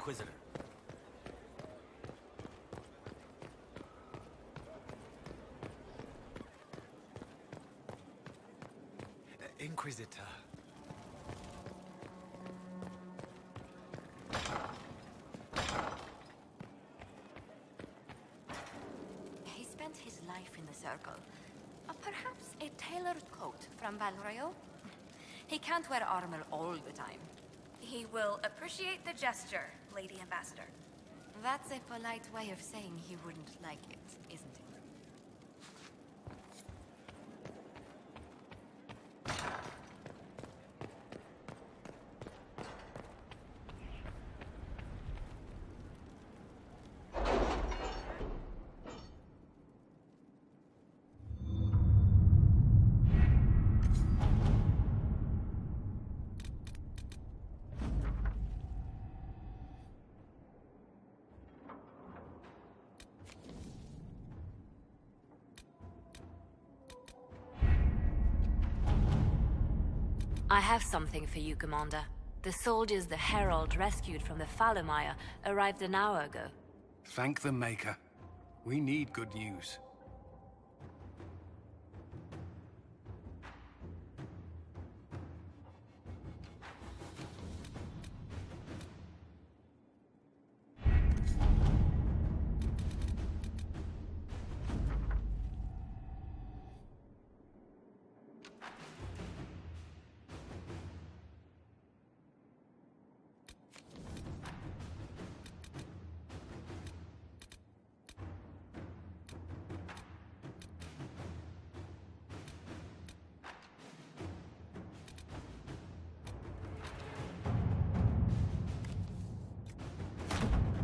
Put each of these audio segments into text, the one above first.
Inquisitor. Inquisitor. He spent his life in the Circle. Perhaps a tailored coat from Valroyo? He can't wear armor all the time. He will appreciate the gesture, Lady Ambassador. That's a polite way of saying he wouldn't like it, isn't it? I have something for you, Commander. The soldiers the Herald rescued from the Fallermire arrived an hour ago. Thank the Maker. We need good news.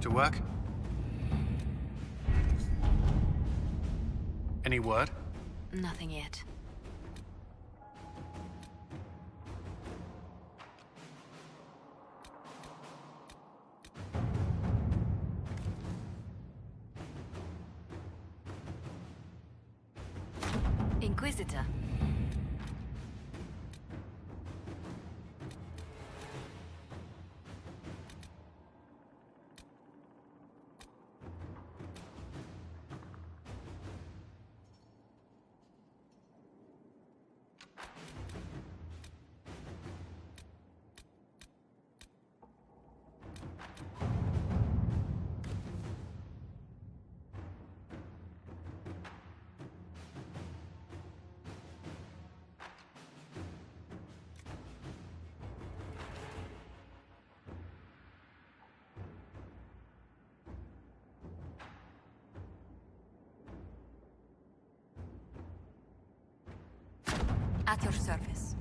To work? Any word? Nothing yet. Inquisitor. At your service.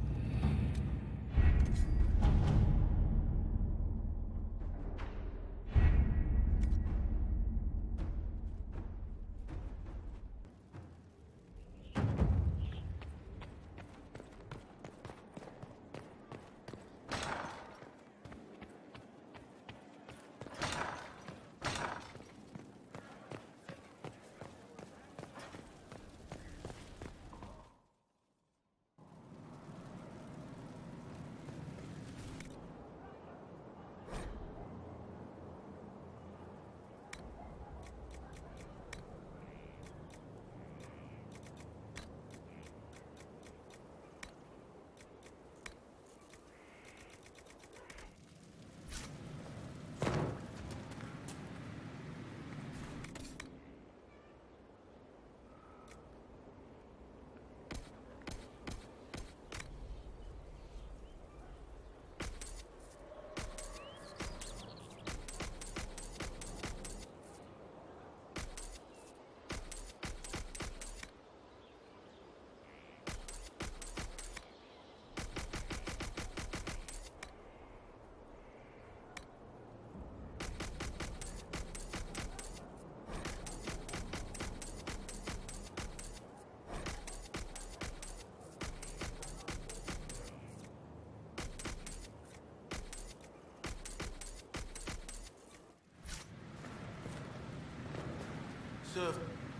Sir.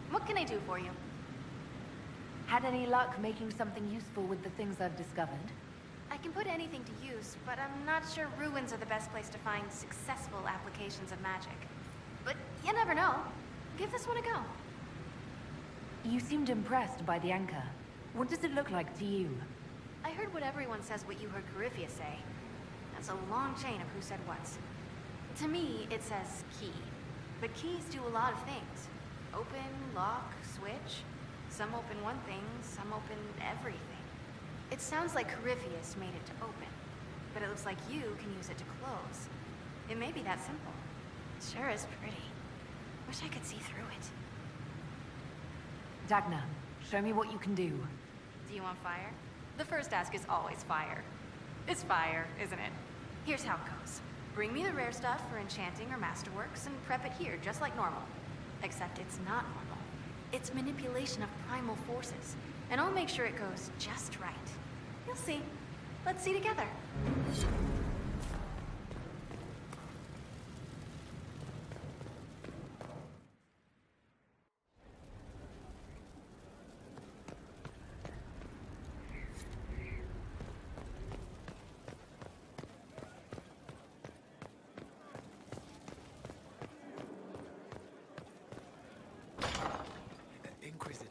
What can I do for you? Had any luck making something useful with the things I've discovered? I can put anything to use, but I'm not sure ruins are the best place to find successful applications of magic. But you never know. Give this one a go. You seemed impressed by the anchor. What does it look like to you? I heard what everyone says what you heard Coryphia say. That's a long chain of who said what. To me, it says key. But keys do a lot of things. Open, lock, switch. Some open one thing, some open everything. It sounds like Corypheus made it to open, but it looks like you can use it to close. It may be that simple. It sure is pretty. Wish I could see through it. Dagna, show me what you can do. Do you want fire? The first ask is always fire. It's fire, isn't it? Here's how it goes. Bring me the rare stuff for enchanting or masterworks and prep it here, just like normal. Except it's not normal. It's manipulation of primal forces, and I'll make sure it goes just right. You'll see. Let's see together. Inquisitor.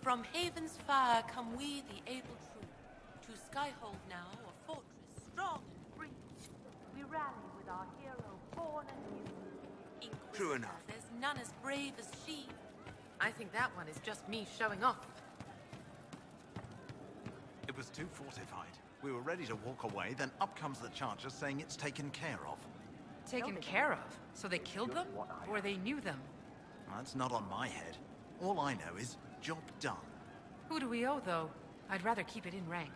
From Haven's fire come we, the able true, to Skyhold now, a fortress strong and free. We rally with our hero, born and new. True enough. There's none as brave as she. I think that one is just me showing off. It was too fortified. We were ready to walk away, then up comes the Charger saying it's taken care of. Taken care of? So they killed them? Or they knew them? That's not on my head. All I know is, job done. Who do we owe, though? I'd rather keep it in rank.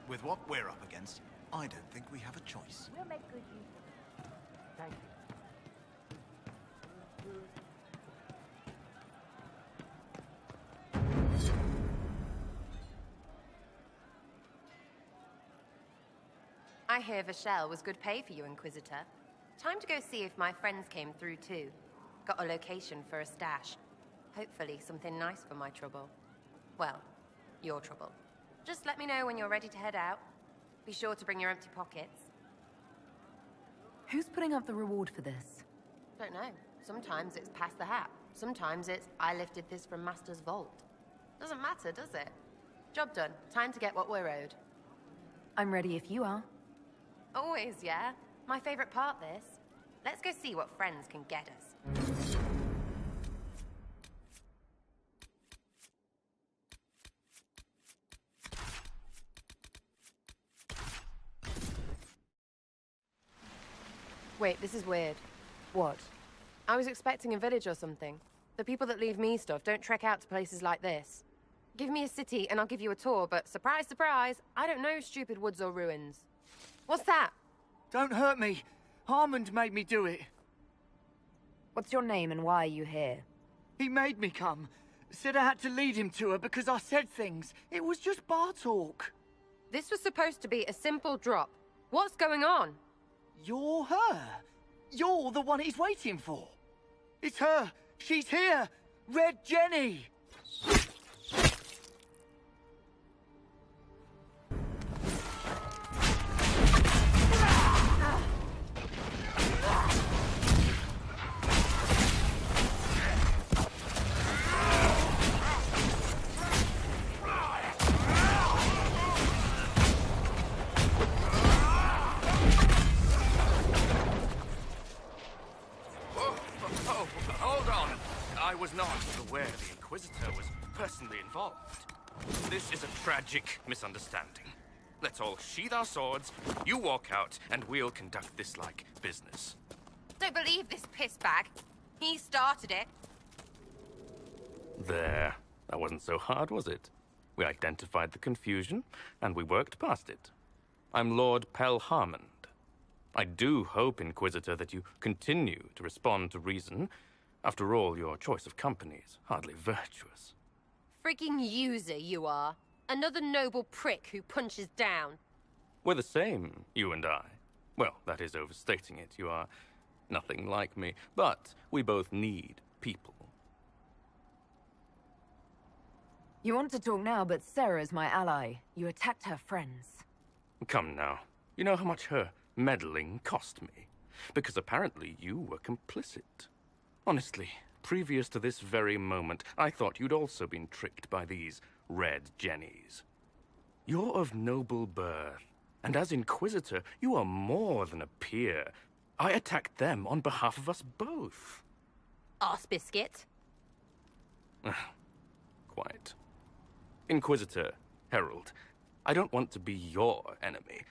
With what we're up against, I don't think we have a choice. We'll make good use of it. Thank you. I hear Vashel was good pay for you, Inquisitor. Time to go see if my friends came through too. Got a location for a stash. Hopefully something nice for my trouble. Well, your trouble. Just let me know when you're ready to head out. Be sure to bring your empty pockets. Who's putting up the reward for this? Don't know. Sometimes it's pass the hat. Sometimes it's I lifted this from Master's vault. Doesn't matter, does it? Job done. Time to get what we're owed. I'm ready if you are. Always, yeah? My favorite part, this. Let's go see what friends can get us. Wait, this is weird. What? I was expecting a village or something. The people that leave me stuff don't trek out to places like this. Give me a city and I'll give you a tour, but surprise, surprise, I don't know stupid woods or ruins. What's that? Don't hurt me. Harmond made me do it. What's your name and why are you here? He made me come. Said I had to lead him to her because I said things. It was just bar talk. This was supposed to be a simple drop. What's going on? You're her. You're the one he's waiting for. It's her. She's here. Red Jenny. Hold on. I was not aware the Inquisitor was personally involved. This is a tragic misunderstanding. Let's all sheath our swords, you walk out, and we'll conduct this like business. Don't believe this pissbag. He started it. There. That wasn't so hard, was it? We identified the confusion, and we worked past it. I'm Lord Pelharmond. I do hope, Inquisitor, that you continue to respond to reason. After all, your choice of company is hardly virtuous. Freaking user, you are. Another noble prick who punches down. We're the same, you and I. Well, that is overstating it. You are nothing like me. But we both need people. You want to talk now, but Sarah's my ally. You attacked her friends. Come now. You know how much her meddling cost me? Because apparently you were complicit. Honestly, previous to this very moment, I thought you'd also been tricked by these Red Jennies. You're of noble birth, and as Inquisitor, you are more than a peer. I attacked them on behalf of us both. Arse biscuit. Quite. Inquisitor, Herald, I don't want to be your enemy.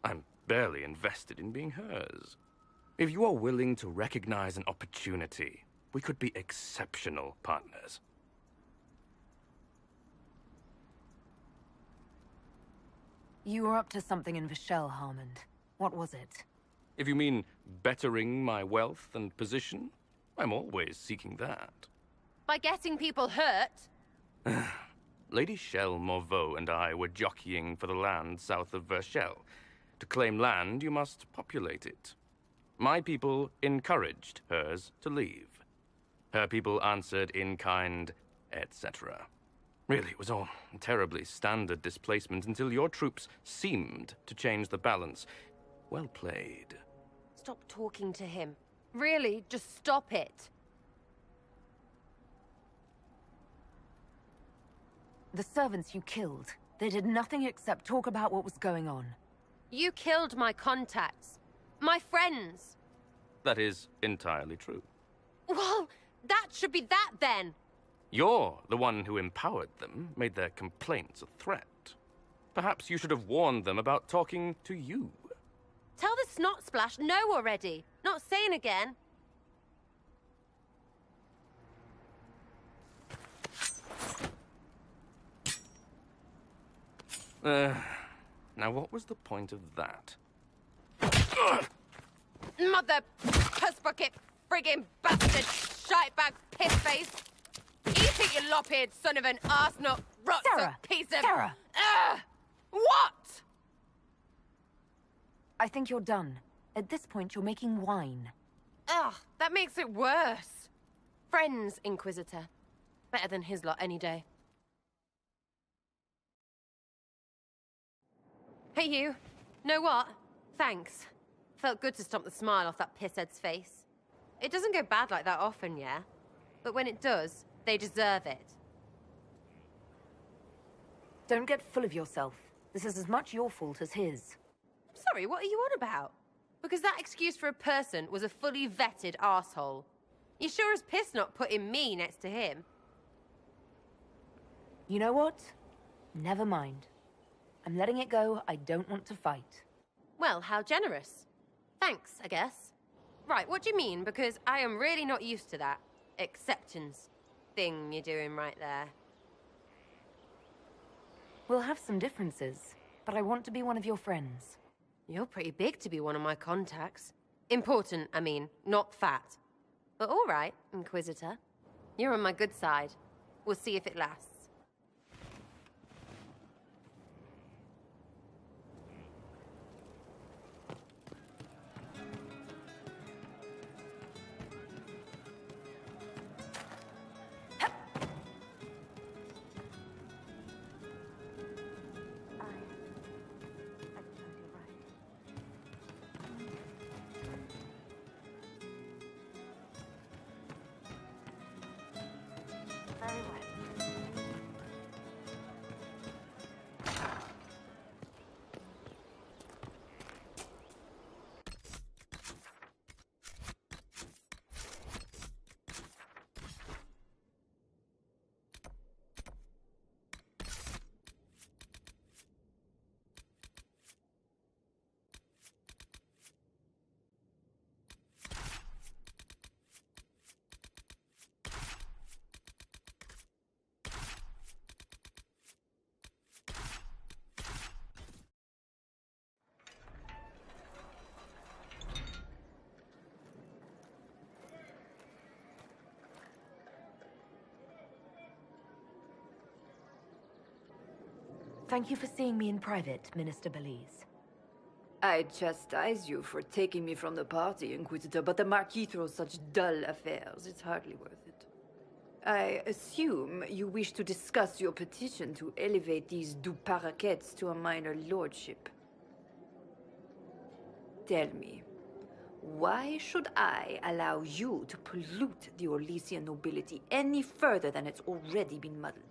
I'm barely invested in being hers. If you are willing to recognize an opportunity, we could be exceptional partners. You were up to something in Vishel, Harmond. What was it? If you mean bettering my wealth and position, I'm always seeking that. By getting people hurt? Lady Shell Morveau and I were jockeying for the land south of Vershel. To claim land, you must populate it. My people encouraged hers to leave. Her people answered in kind, etc. Really, it was all terribly standard displacement until your troops seemed to change the balance. Well played. Stop talking to him. Really, just stop it. The servants you killed, they did nothing except talk about what was going on. You killed my contacts. My friends. That is entirely true. Well, that should be that then. You're the one who empowered them, made their complaints a threat. Perhaps you should have warned them about talking to you. Tell the snot splash no already. Not saying again. Now what was the point of that? Mother puss bucket, friggin' bastard, shitebag, piss face. Eat it, you lop-eared son of an arsenal, rot Sarah! piece of... Sarah! What? I think you're done. At this point, you're making wine. Ugh, that makes it worse. Friends, Inquisitor. Better than his lot any day. Hey, you. Know what? Thanks. Felt good to stomp the smile off that pisshead's face. It doesn't go bad like that often, yeah? But when it does, they deserve it. Don't get full of yourself. This is as much your fault as his. Sorry, what are you on about? Because that excuse for a person was a fully vetted arsehole. You sure as piss not putting me next to him. You know what? Never mind. I'm letting it go. I don't want to fight. Well, how generous. Thanks, I guess. Right, what do you mean? Because I am really not used to that acceptance thing you're doing right there. We'll have some differences, but I want to be one of your friends. You're pretty big to be one of my contacts. Important, I mean, not fat. But all right, Inquisitor. You're on my good side. We'll see if it lasts. Thank you for seeing me in private, Minister Belize. I chastise you for taking me from the party, Inquisitor, but the Marquis throws such dull affairs. It's hardly worth it. I assume you wish to discuss your petition to elevate these du Paraquets to a minor lordship. Tell me, why should I allow you to pollute the Orlesian nobility any further than it's already been muddled?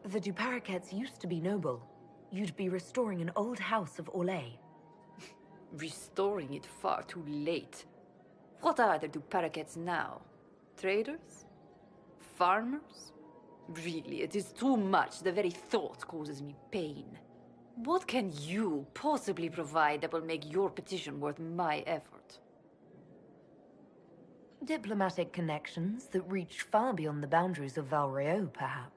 The du Paraquets used to be noble. You'd be restoring an old house of Orlais. Restoring it far too late. What are the du Paraquets now? Traders? Farmers? Really, it is too much. The very thought causes me pain. What can you possibly provide that will make your petition worth my effort? Diplomatic connections that reach far beyond the boundaries of Valreo, perhaps.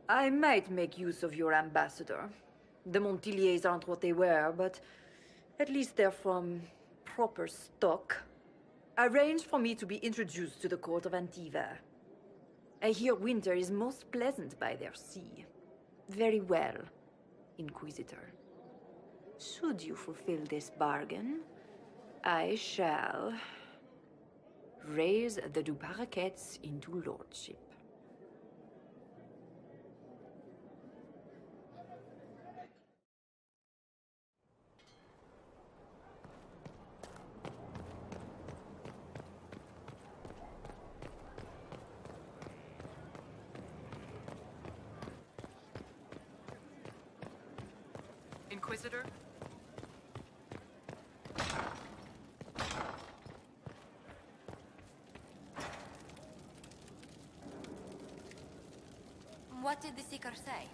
I might make use of your ambassador. The Montiliers aren't what they were, but at least they're from proper stock. Arrange for me to be introduced to the court of Antiva. I hear winter is most pleasant by their sea. Very well, Inquisitor. Should you fulfill this bargain, I shall raise the du Paraquets into lordship. Inquisitor? What did the Seeker say?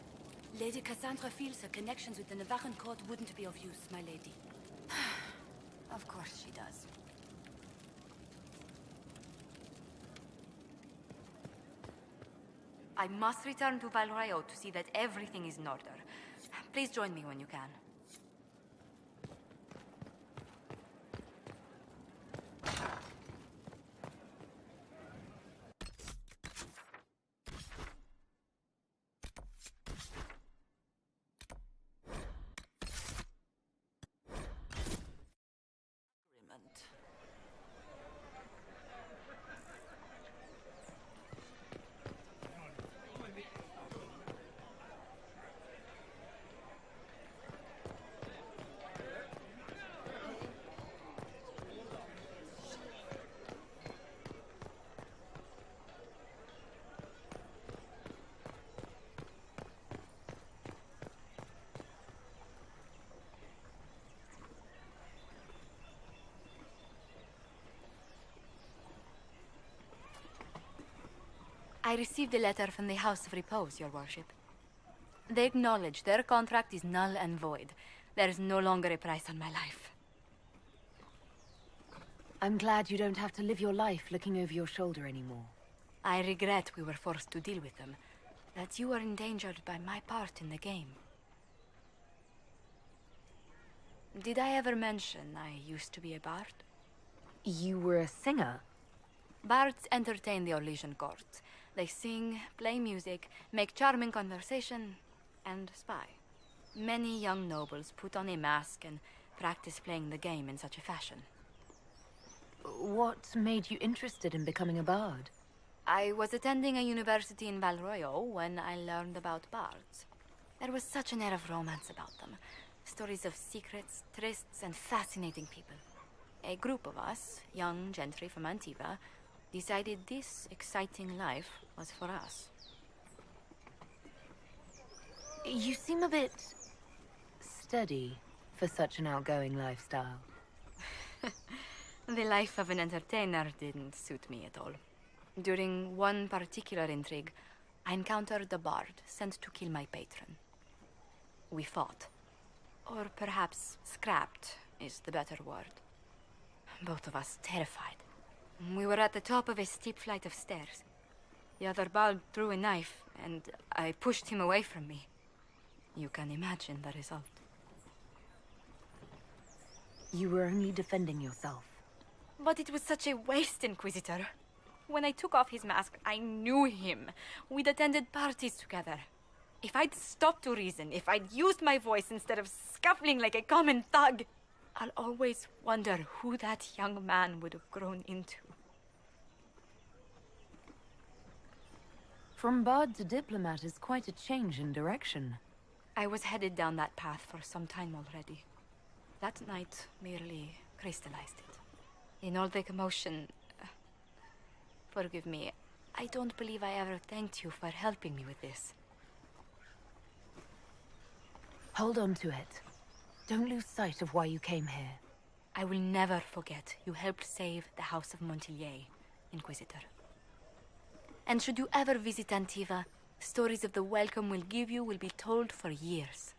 Lady Cassandra feels her connections with the Navarran court wouldn't be of use, my lady. Of course she does. I must return to Valreo to see that everything is in order. Please join me when you can. I received a letter from the House of Repose, Your Worship. They acknowledge their contract is null and void. There is no longer a price on my life. I'm glad you don't have to live your life looking over your shoulder anymore. I regret we were forced to deal with them, that you were endangered by my part in the game. Did I ever mention I used to be a bard? You were a singer? Bards entertain the Orlesian court. They sing, play music, make charming conversation, and spy. Many young nobles put on a mask and practice playing the game in such a fashion. What made you interested in becoming a bard? I was attending a university in Valreo when I learned about bards. There was such an air of romance about them. Stories of secrets, trysts, and fascinating people. A group of us, young gentry from Antiva, decided this exciting life was for us. You seem a bit steady for such an outgoing lifestyle. The life of an entertainer didn't suit me at all. During one particular intrigue, I encountered a bard sent to kill my patron. We fought. Or perhaps scrapped is the better word. Both of us terrified. We were at the top of a steep flight of stairs. The other bard threw a knife, and I pushed him away from me. You can imagine the result. You were only defending yourself. But it was such a waste, Inquisitor. When I took off his mask, I knew him. We'd attended parties together. If I'd stopped to reason, if I'd used my voice instead of scuffling like a common thug, I'll always wonder who that young man would have grown into. From bard to diplomat is quite a change in direction. I was headed down that path for some time already. That night merely crystallized it. In all the commotion... forgive me, I don't believe I ever thanked you for helping me with this. Hold on to it. Don't lose sight of why you came here. I will never forget you helped save the House of Montilyet, Inquisitor. And should you ever visit Antiva, stories of the welcome we'll give you will be told for years.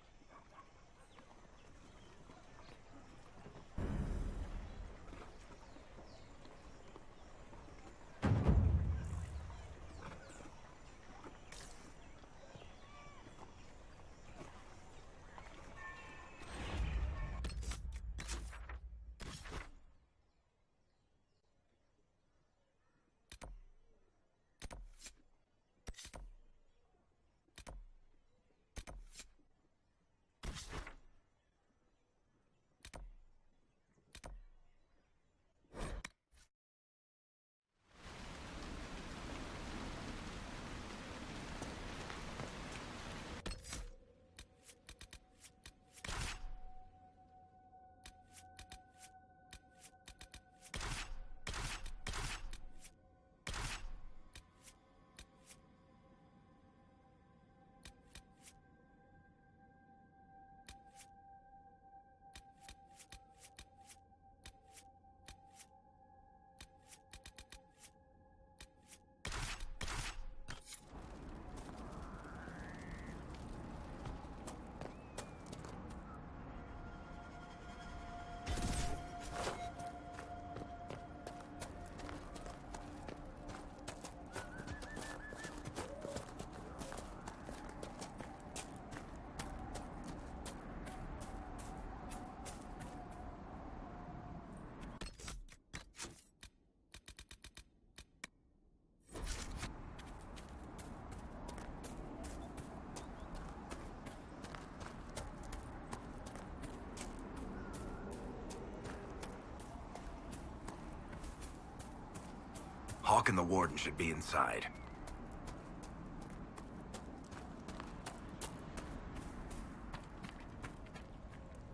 Hawk and the Warden should be inside.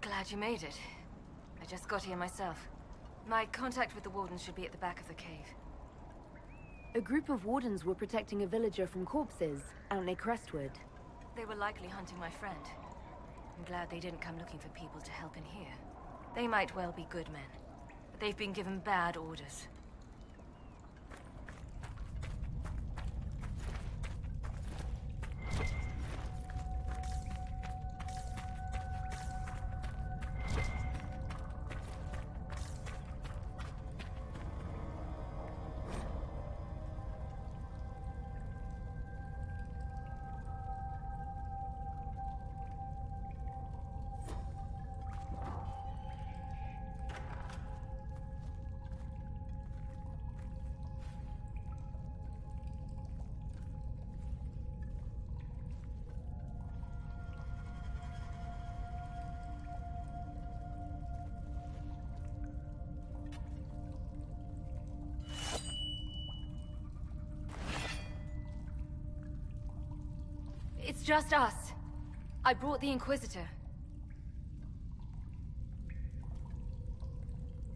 Glad you made it. I just got here myself. My contact with the Wardens should be at the back of the cave. A group of Wardens were protecting a villager from corpses out near Crestwood. They were likely hunting my friend. I'm glad they didn't come looking for people to help in here. They might well be good men, but they've been given bad orders. It's just us. I brought the Inquisitor.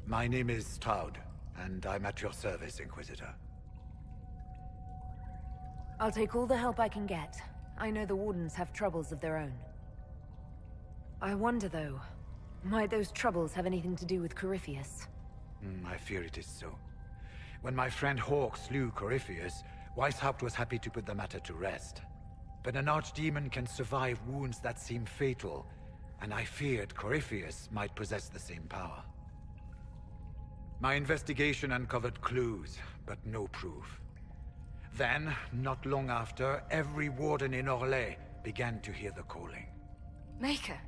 My name is Toud, and I'm at your service, Inquisitor. I'll take all the help I can get. I know the Wardens have troubles of their own. I wonder, though, might those troubles have anything to do with Corypheus? I fear it is so. When my friend Hawk slew Corypheus, Weishaupt was happy to put the matter to rest. But an archdemon can survive wounds that seem fatal, and I feared Corypheus might possess the same power. My investigation uncovered clues, but no proof. Then, not long after, every warden in Orlais began to hear the calling. Maker,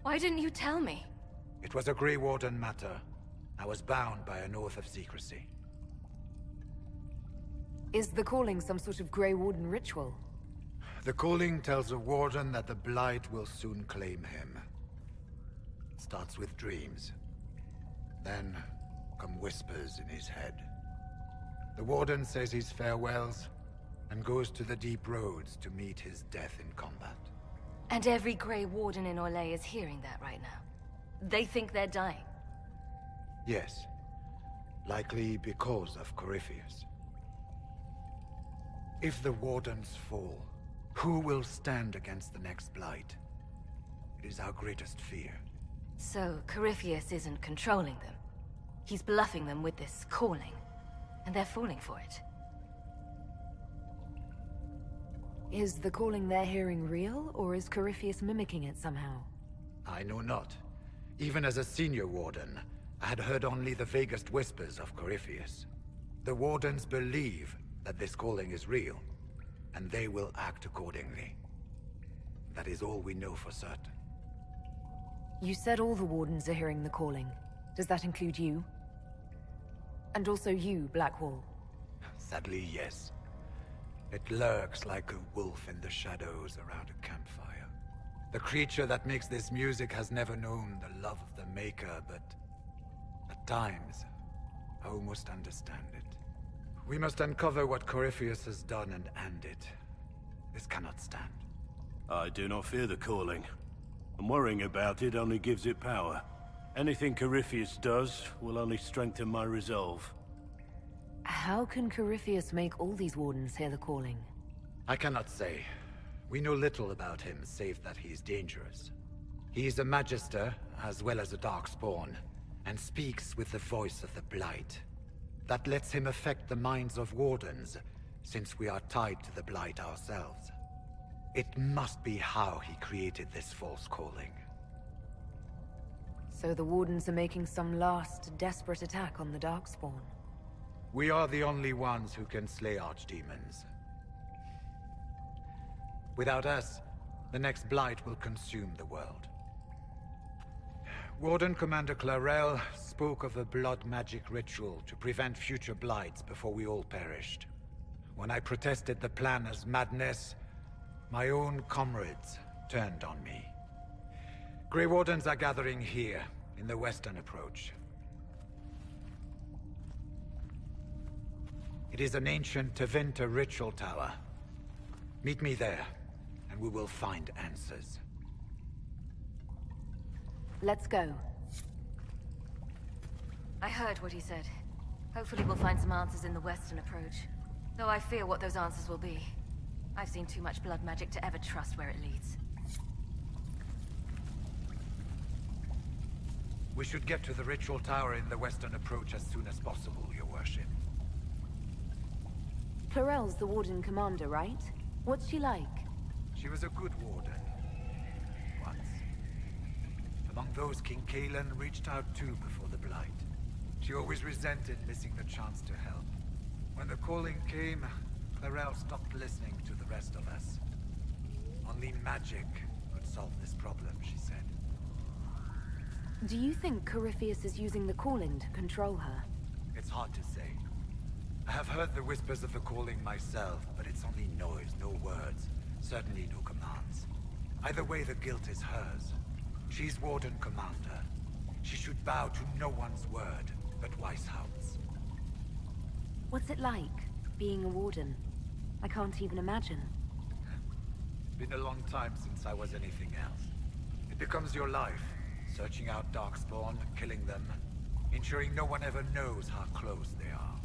why didn't you tell me? It was a Grey Warden matter. I was bound by an oath of secrecy. Is the calling some sort of Grey Warden ritual? The calling tells a warden that the Blight will soon claim him. It starts with dreams. Then come whispers in his head. The warden says his farewells and goes to the deep roads to meet his death in combat. And every Grey Warden in Orlais is hearing that right now. They think they're dying. Yes. Likely because of Corypheus. If the Wardens fall, who will stand against the next Blight? It is our greatest fear. So, Corypheus isn't controlling them. He's bluffing them with this calling. And they're falling for it. Is the calling they're hearing real, or is Corypheus mimicking it somehow? I know not. Even as a senior Warden, I had heard only the vaguest whispers of Corypheus. The Wardens believe that this calling is real, and they will act accordingly. That is all we know for certain. You said all the Wardens are hearing the calling. Does that include you? And also you, Blackwall? Sadly, yes. It lurks like a wolf in the shadows around a campfire. The creature that makes this music has never known the love of the Maker, but at times, I almost understand it. We must uncover what Corypheus has done and end it. This cannot stand. I do not fear the calling. And worrying about it only gives it power. Anything Corypheus does will only strengthen my resolve. How can Corypheus make all these Wardens hear the calling? I cannot say. We know little about him, save that he is dangerous. He is a Magister, as well as a Darkspawn, and speaks with the voice of the Blight. That lets him affect the minds of Wardens, since we are tied to the Blight ourselves. It must be how he created this false calling. So the Wardens are making some last, desperate attack on the Darkspawn. We are the only ones who can slay archdemons. Without us, the next Blight will consume the world. Warden Commander Clarel spoke of a blood magic ritual to prevent future Blights before we all perished. When I protested the plan as madness, my own comrades turned on me. Grey Wardens are gathering here, in the western approach. It is an ancient Tevinter ritual tower. Meet me there, and we will find answers. Let's go. I heard what he said. Hopefully we'll find some answers in the western approach. Though I fear what those answers will be. I've seen too much blood magic to ever trust where it leads. We should get to the ritual tower in the western approach as soon as possible, Your Worship. Clarel's the Warden Commander, right? What's she like? She was a good warden. Once. Among those King Kalen reached out to before the Blight. She always resented missing the chance to help. When the calling came, Clarel stopped listening to the rest of us. Only magic could solve this problem, she said. Do you think Corypheus is using the calling to control her? It's hard to say. I have heard the whispers of the calling myself, but it's only noise, no words. Certainly no commands. Either way, the guilt is hers. She's Warden Commander. She should bow to no one's word, but Weishaupt's. What's it like, being a Warden? I can't even imagine. Been a long time since I was anything else. It becomes your life, searching out Darkspawn, killing them, ensuring no one ever knows how close they are.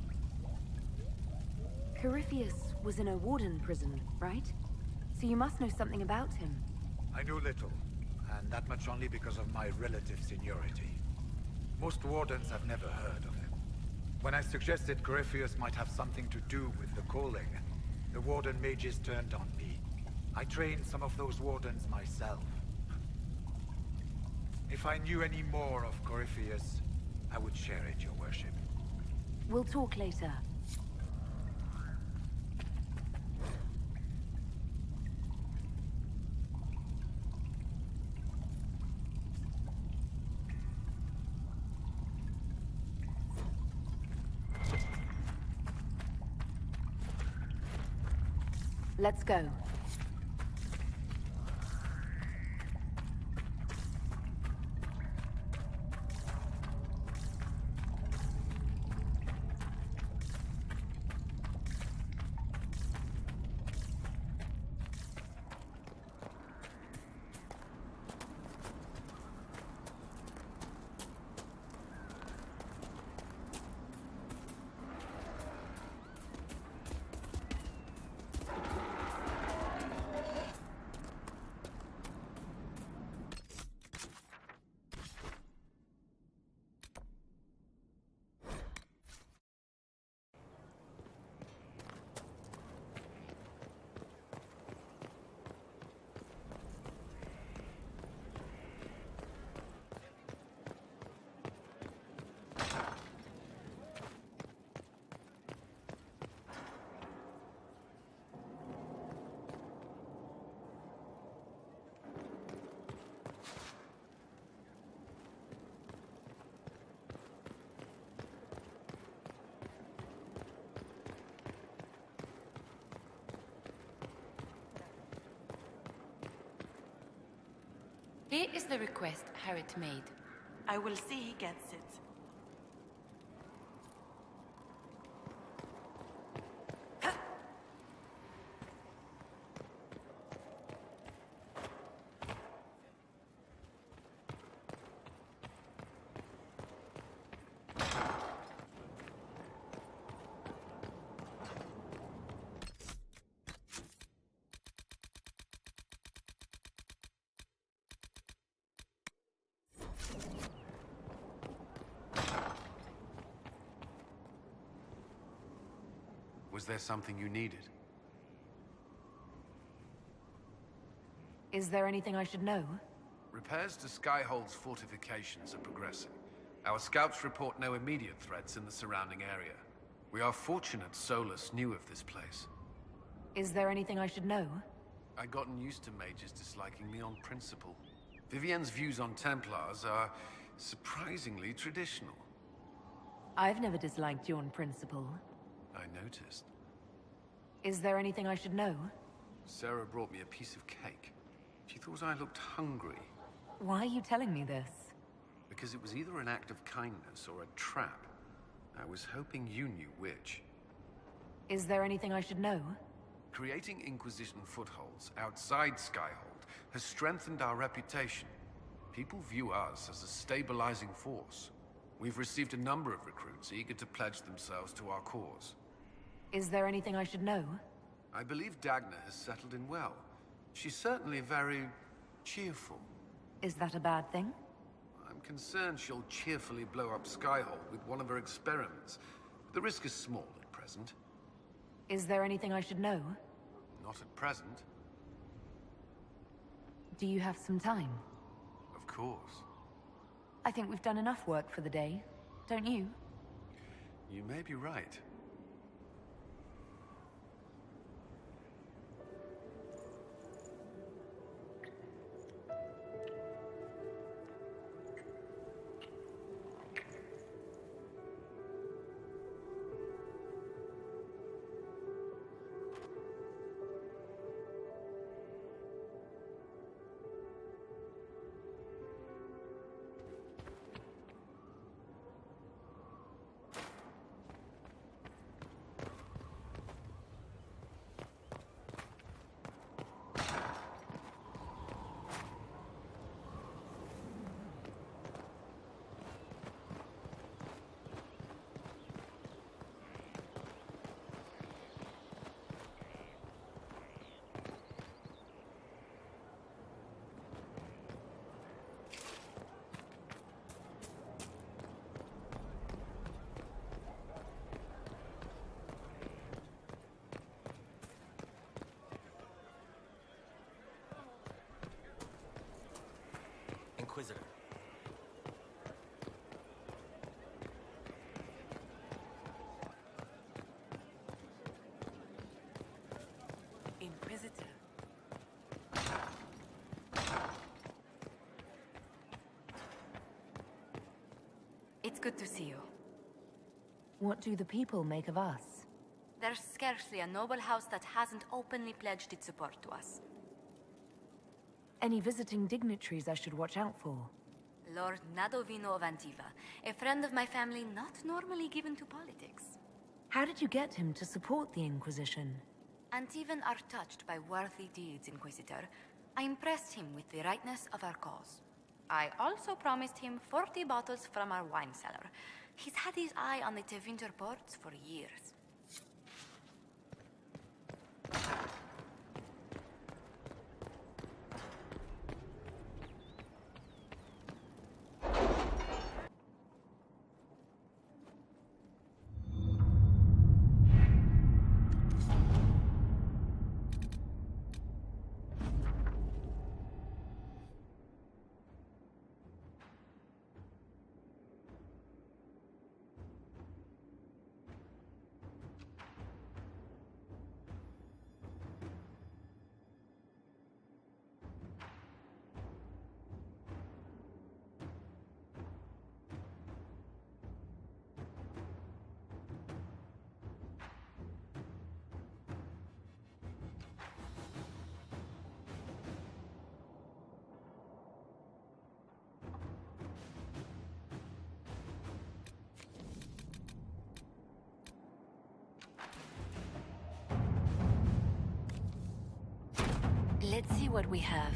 Corypheus was in a Warden prison, right? So you must know something about him. I know little, and that much only because of my relative seniority. Most Wardens have never heard of him. When I suggested Corypheus might have something to do with the calling, the Warden mages turned on me. I trained some of those Wardens myself. If I knew any more of Corypheus, I would share it, Your Worship. We'll talk later. Let's go. Here is the request Harriet made. I will see he gets it. Was there something you needed? Is there anything I should know? Repairs to Skyhold's fortifications are progressing. Our scouts report no immediate threats in the surrounding area. We are fortunate Solus knew of this place. Is there anything I should know? I'd gotten used to mages disliking me on principle. Vivienne's views on Templars are surprisingly traditional. I've never disliked you on principle. I noticed. Is there anything I should know? Sarah brought me a piece of cake. She thought I looked hungry. Why are you telling me this? Because it was either an act of kindness or a trap. I was hoping you knew which. Is there anything I should know? Creating Inquisition footholds outside Skyhold has strengthened our reputation. People view us as a stabilizing force. We've received a number of recruits eager to pledge themselves to our cause. Is there anything I should know? I believe Dagna has settled in well. She's certainly very cheerful. Is that a bad thing? I'm concerned she'll cheerfully blow up Skyhold with one of her experiments. The risk is small at present. Is there anything I should know? Not at present. Do you have some time? Of course. I think we've done enough work for the day, don't you? You may be right. Inquisitor. Inquisitor. It's good to see you. What do the people make of us? There's scarcely a noble house that hasn't openly pledged its support to us. Any visiting dignitaries I should watch out for? Lord Nadovino of Antiva, a friend of my family not normally given to politics. How did you get him to support the Inquisition? Antivan are touched by worthy deeds, Inquisitor. I impressed him with the rightness of our cause. I also promised him 40 bottles from our wine cellar. He's had his eye on the Tevinter ports for years. Let's see what we have.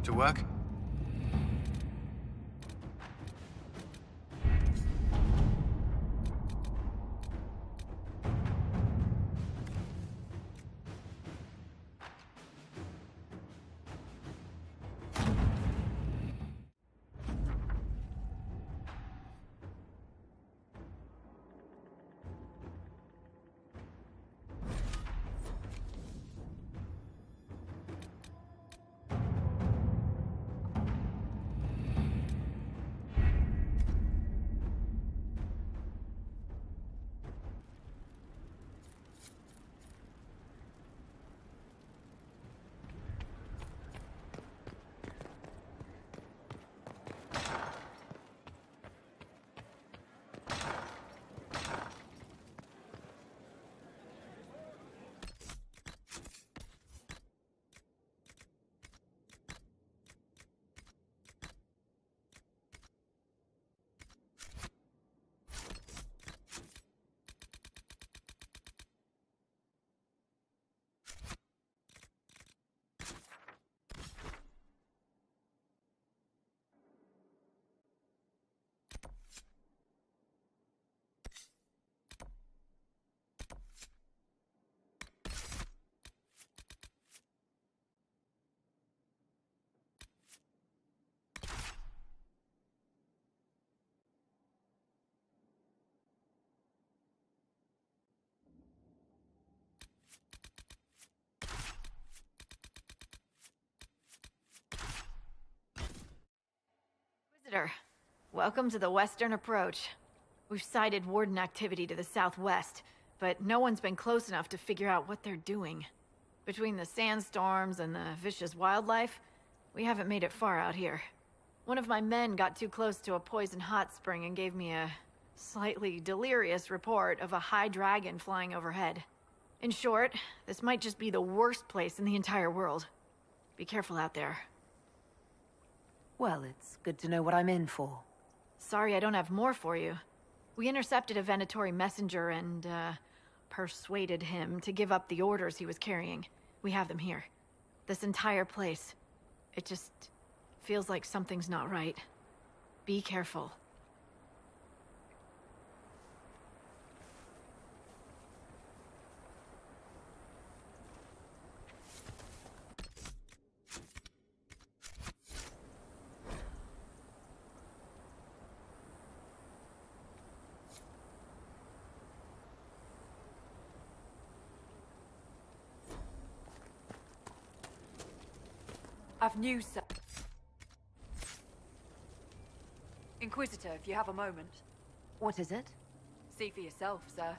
To work? Visitor, welcome to the Western Approach. We've sighted Warden activity to the southwest, but no one's been close enough to figure out what they're doing. Between the sandstorms and the vicious wildlife, we haven't made it far out here. One of my men got too close to a poison hot spring and gave me a slightly delirious report of a high dragon flying overhead. In short, this might just be the worst place in the entire world. Be careful out there. Well, it's good to know what I'm in for. Sorry I don't have more for you. We intercepted a Venatori messenger and, persuaded him to give up the orders he was carrying. We have them here. This entire place. It just feels like something's not right. Be careful. I've news, sir. Inquisitor, if you have a moment. What is it? See for yourself, sir.